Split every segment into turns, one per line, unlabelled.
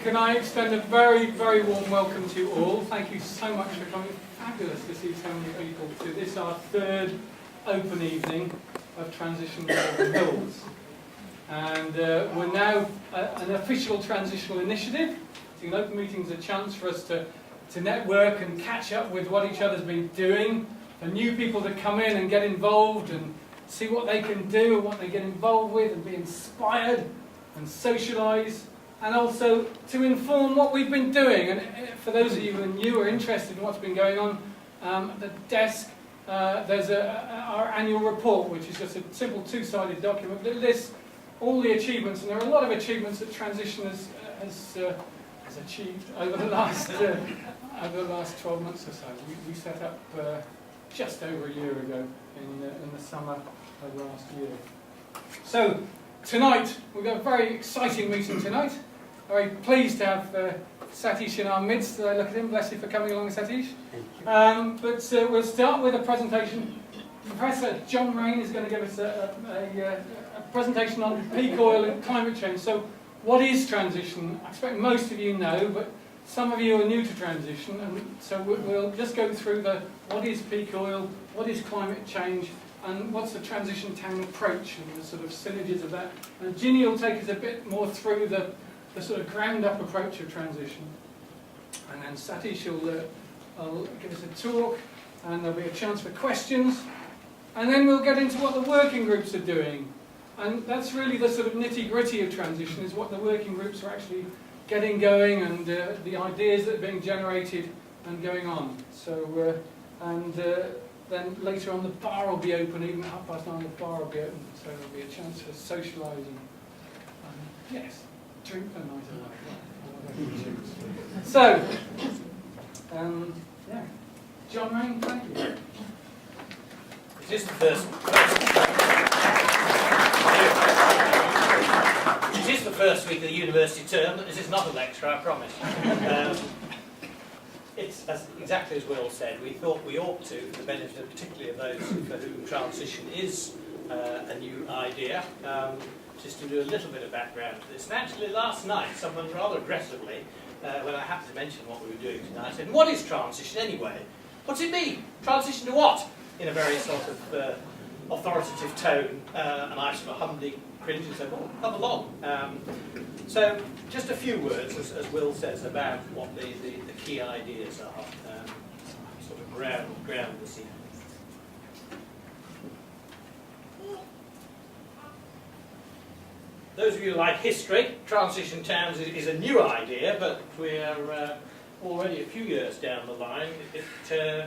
Can I extend a very, very warm welcome to you all. Thank you so much for coming. Fabulous to see so many people to this, our third open evening of Transition Malvern Hills. And we're now an official transitional initiative. So an open meeting is a chance for us to network and catch up with what each other's been doing, for new people to come in and get involved and see what they can do and what they get involved with and be inspired and socialise, and also to inform what we've been doing. And for those of you who are new or interested in what's been going on, at the desk there's our annual report, which is just a simple two-sided document that lists all the achievements, and there are a lot of achievements that Transition has achieved over the last 12 months or so. We set up just over a year ago in the summer of last year. So tonight we've got a very exciting meeting tonight. Very pleased to have Satish in our midst. Look at him. Bless you for coming along, Satish. But we'll start with a presentation. Professor John Raine is going to give us a presentation on peak oil and climate change. So what is transition? I expect most of you know, but some of you are new to transition, and so we'll just go through what is peak oil, what is climate change, and what's the transition town approach and the sort of synergies of that. And Ginny will take us a bit more through the sort of ground-up approach of transition. And then Satish will give us a talk, and there'll be a chance for questions. And then we'll get into what the working groups are doing. And that's really the sort of nitty-gritty of transition, is what the working groups are actually getting going, and the ideas that are being generated and going on. So, then later on the bar will be open, even at 9:30 the bar will be open, so there'll be a chance for socialising. Yes, drink the night away. So, yeah, John Raine, thank you.
It is the first. It is the first week of the university term, but this is not a lecture, I promise. It's exactly as Will said. We thought we ought to, for the benefit particularly of those for whom transition is a new idea, just to do a little bit of background to this. And actually last night, someone rather aggressively, when I happened to mention what we were doing tonight, said, "What is transition anyway? What's it mean? Transition to what?" In a very sort of authoritative tone, and I sort of humbly cringed and said, "Well, come along." So, just a few words, as Will says, about what the key ideas are, sort of ground this evening. Those of you who like history, transition towns is a new idea, but we're already a few years down the line.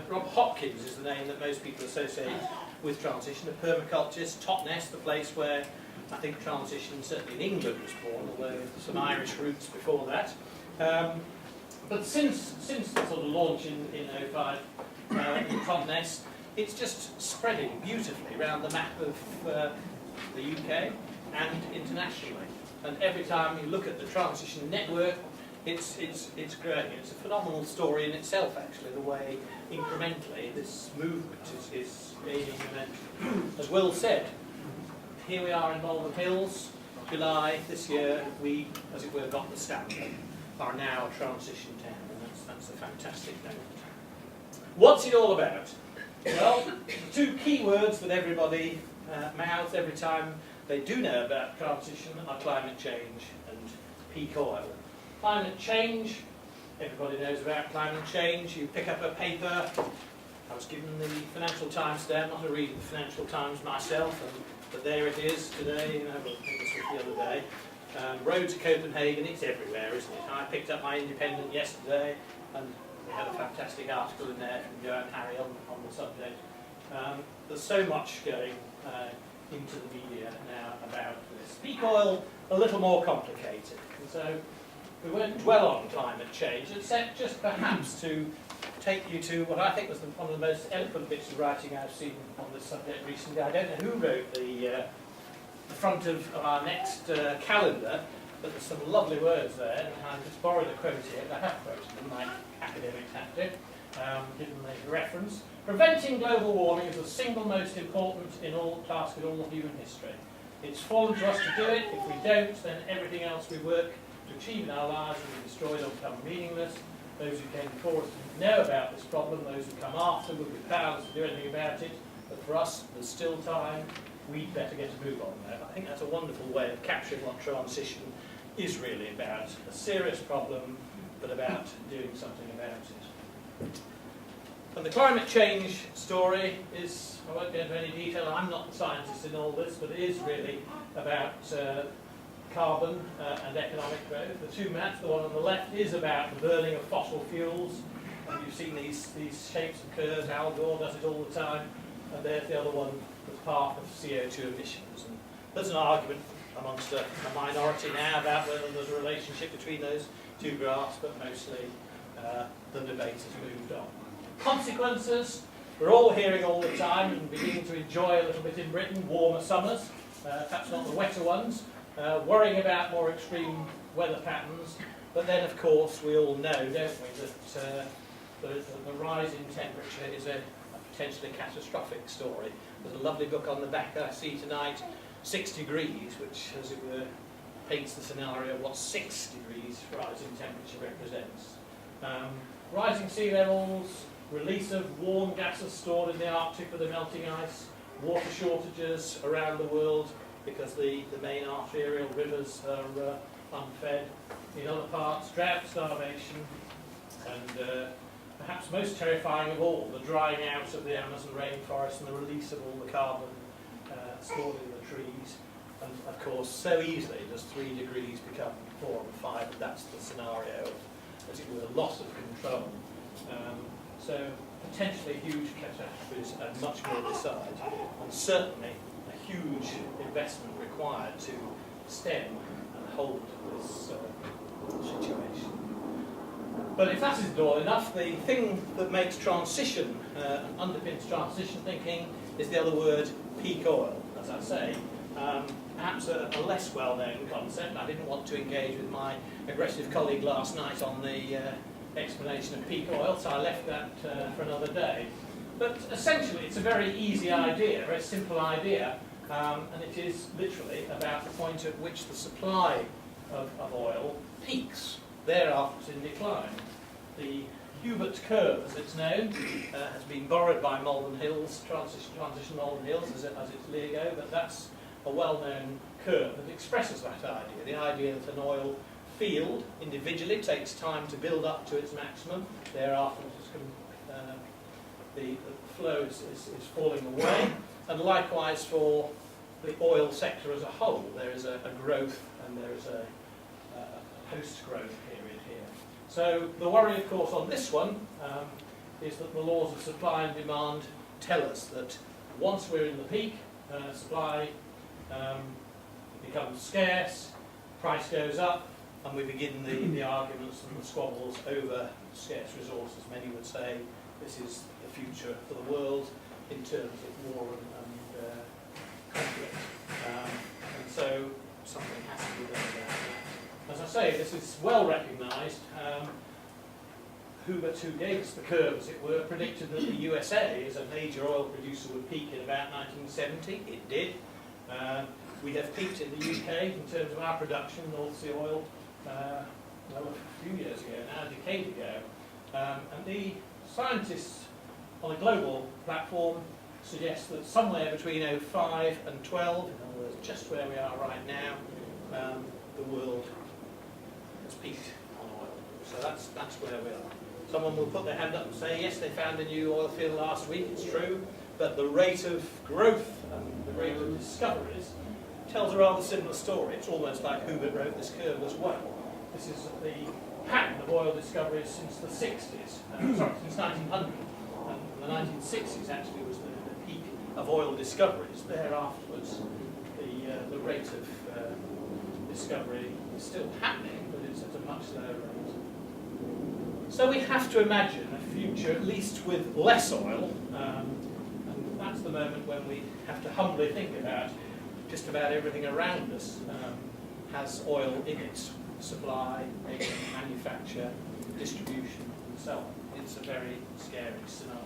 Rob Hopkins is the name that most people associate with transition, a permaculturist, Totnes, the place where I think transition, certainly in England, was born, although some Irish roots before that. But since the sort of launch in 2005 in Totnes, it's just spreading beautifully around the map of the UK and internationally. And every time you look at the transition network, it's growing. It's a phenomenal story in itself, actually, the way incrementally this movement is gaining momentum. As Will said, here we are in Malvern Hills, July this year. We, as it were, got the stamp, are now a transition town, and that's a fantastic note. What's it all about? Well, two key words that everybody mouths every time they do know about transition are climate change and peak oil. Climate change, everybody knows about climate change. You pick up a paper. I was given the Financial Times today. I'm not a reader of the Financial Times myself, but there it is today. I think this was the other day. Road to Copenhagen, it's everywhere, isn't it? I picked up my Independent yesterday, and we had a fantastic article in there from Joanne Harry on the subject. There's so much going into the media now about this. Peak oil, a little more complicated. And so we won't dwell on climate change, except just perhaps to take you to what I think was one of the most eloquent bits of writing I've seen on this subject recently. I don't know who wrote the front of our next calendar, but there's some lovely words there, and I just borrowed a quote here. I have quoted them, like academics have to, given the reference. Preventing global warming is the single most important task in all of human history. It's fallen to us to do it. If we don't, then everything else we work to achieve in our lives will be destroyed or become meaningless. Those who came before us didn't know about this problem. Those who come after will be powerless to do anything about it. But for us, there's still time. We'd better get a move on there. I think that's a wonderful way of capturing what transition is really about. A serious problem, but about doing something about it. And the climate change story is, I won't go into any detail, I'm not the scientist in all this, but it is really about carbon and economic growth. The two maps, the one on the left is about the burning of fossil fuels. And you've seen these shapes and curves, Al Gore does it all the time. And there's the other one, the path of CO2 emissions. And there's an argument amongst a minority now about whether there's a relationship between those two graphs, but mostly the debate has moved on. Consequences, we're all hearing all the time and beginning to enjoy a little bit in Britain, warmer summers, perhaps not the wetter ones, worrying about more extreme weather patterns, but then of course we all know, don't we, that the rise in temperature is a potentially catastrophic story. There's a lovely book on the back I see tonight, 6 degrees, which as it were paints the scenario of what 6 degrees rise in temperature represents. Rising sea levels, release of warm gases stored in the Arctic with the melting ice, water shortages around the world because the main arterial rivers are unfed. In other parts, drought, starvation, and perhaps most terrifying of all, the drying out of the Amazon rainforest and the release of all the carbon stored in the trees. And of course, so easily does 3 degrees become 4 and 5, and that's the scenario of, as it were, loss of control. So potentially huge catastrophes and much more beside, and certainly a huge investment required to stem and hold this situation. But if that isn't all enough, the thing that makes transition and underpins transition thinking is the other word, peak oil, as I say. Perhaps a less well-known concept. I didn't want to engage with my aggressive colleague last night on the explanation of peak oil, so I left that for another day. But essentially it's a very easy idea, a very simple idea, and it is literally about the point at which the supply of oil peaks. Thereafter it's in decline. The Hubert curve, as it's known, has been borrowed by Malvern Hills, transition Malvern Hills as its Lego, but that's a well-known curve that expresses that idea, the idea that an oil field individually takes time to build up to its maximum, thereafter the flow is falling away, and likewise for the oil sector as a whole, there is a growth and there is a post-growth period here. So the worry, of course, on this one is that the laws of supply and demand tell us that once we're in the peak, supply becomes scarce, price goes up, and we begin the arguments and the squabbles over scarce resources. Many would say this is the future for the world in terms of war and conflict. And so something has to be done about that. As I say, this is well recognised. Hubert, who gave us the curve, as it were, predicted that the USA, as a major oil producer, would peak in about 1970. It did. We have peaked in the UK in terms of our production, North Sea oil, well, a few years ago now, a decade ago. And the scientists on a global platform suggest that somewhere between 05 and 12, in other words, just where we are right now, the world has peaked on oil. So that's where we are. Someone will put their hand up and say, yes, they found a new oil field last week, it's true, but the rate of growth and the rate of discoveries tells a rather similar story. It's almost like Hubert wrote this curve as well. This is the pattern of oil discoveries since the 60s, sorry, since 1900. And the 1960s actually was the peak of oil discoveries. Thereafterwards, the rate of discovery is still happening, but it's at a much lower rate. So we have to imagine a future, at least with less oil, and that's the moment when we have to humbly think about just about everything around us has oil in its supply, manufacture, distribution, and so on. It's a very scary scenario.